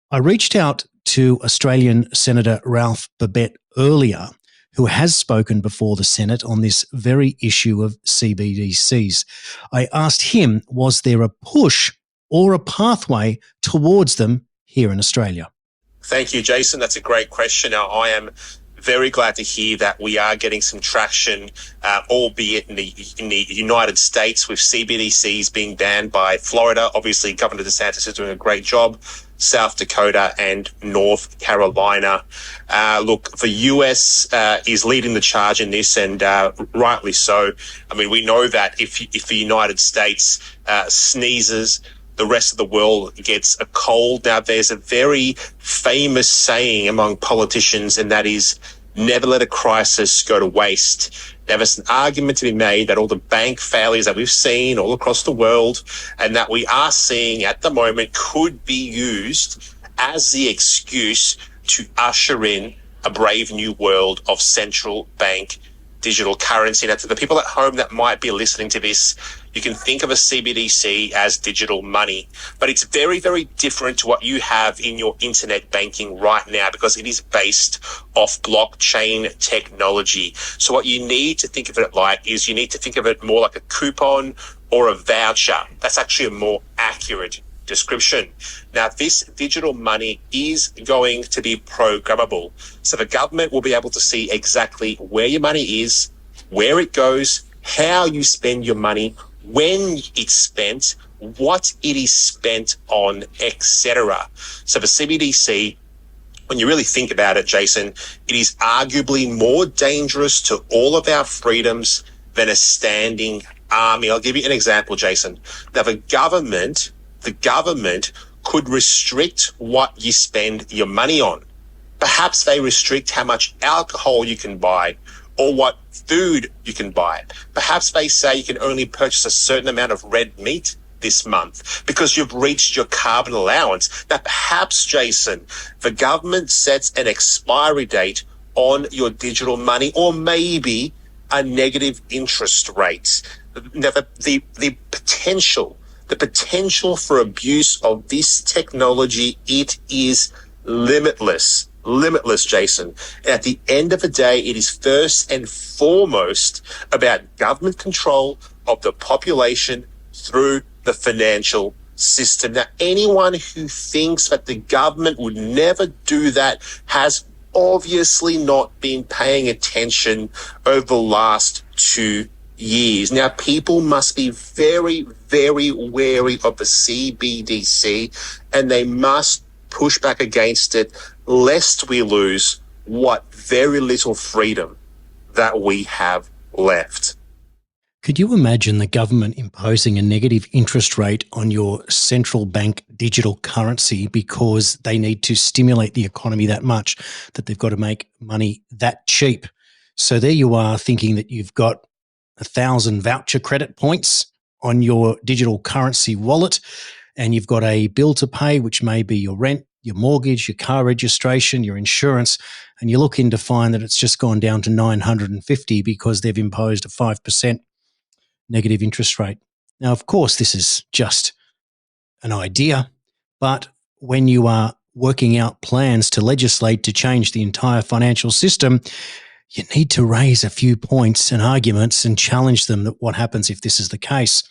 I reached out to Australian Senator Ralph Babet earlier, who has spoken before the Senate on this very issue of CBDCs. I asked him, was there a push or a pathway towards them here in Australia? Thank you, Jason. That's a great question. Now, I am very glad to hear that we are getting some traction, albeit in the United States, with CBDCs being banned by Florida. Obviously, Governor DeSantis is doing a great job. South Dakota and North Carolina. Look, the US is leading the charge in this, and rightly so. I mean, we know that if the United States sneezes, the rest of the world gets a cold. Now, there's a very famous saying among politicians, and that is, never let a crisis go to waste. Now, there's an argument to be made that all the bank failures that we've seen all across the world and that we are seeing at the moment could be used as the excuse to usher in a brave new world of central bank digital currency. Now, to the people at home that might be listening to this, you can think of a CBDC as digital money, but it's very, very different to what you have in your internet banking right now because it is based off blockchain technology. So what you need to think of it like is you need to think of it more like a coupon or a voucher. That's actually a more accurate description. Now, this digital money is going to be programmable. So the government will be able to see exactly where your money is, where it goes, how you spend your money, when it's spent, what it is spent on, etc. So the CBDC, when you really think about it, Jason, it is arguably more dangerous to all of our freedoms than a standing army. I'll give you an example, Jason. Now, the government could restrict what you spend your money on. Perhaps they restrict how much alcohol you can buy or what food you can buy. Perhaps they say you can only purchase a certain amount of red meat this month because you've reached your carbon allowance. Now, perhaps, Jason, the government sets an expiry date on your digital money or maybe a negative interest rate. Now, the potential for abuse of this technology, it is limitless, Jason. And at the end of the day, it is first and foremost about government control of the population through the financial system. Now, anyone who thinks that the government would never do that has obviously not been paying attention over the last 2 years. Now, people must be very, very wary of the CBDC, and they must push back against it lest we lose what very little freedom that we have left. Could you imagine the government imposing a negative interest rate on your central bank digital currency because they need to stimulate the economy that much that they've got to make money that cheap? So there you are thinking that you've got 1,000 voucher credit points on your digital currency wallet, and you've got a bill to pay, which may be your rent, your mortgage, your car registration, your insurance, and you look in to find that it's just gone down to 950 because they've imposed a 5% negative interest rate. Now, of course, this is just an idea, but when you are working out plans to legislate to change the entire financial system, you need to raise a few points and arguments and challenge them that what happens if this is the case.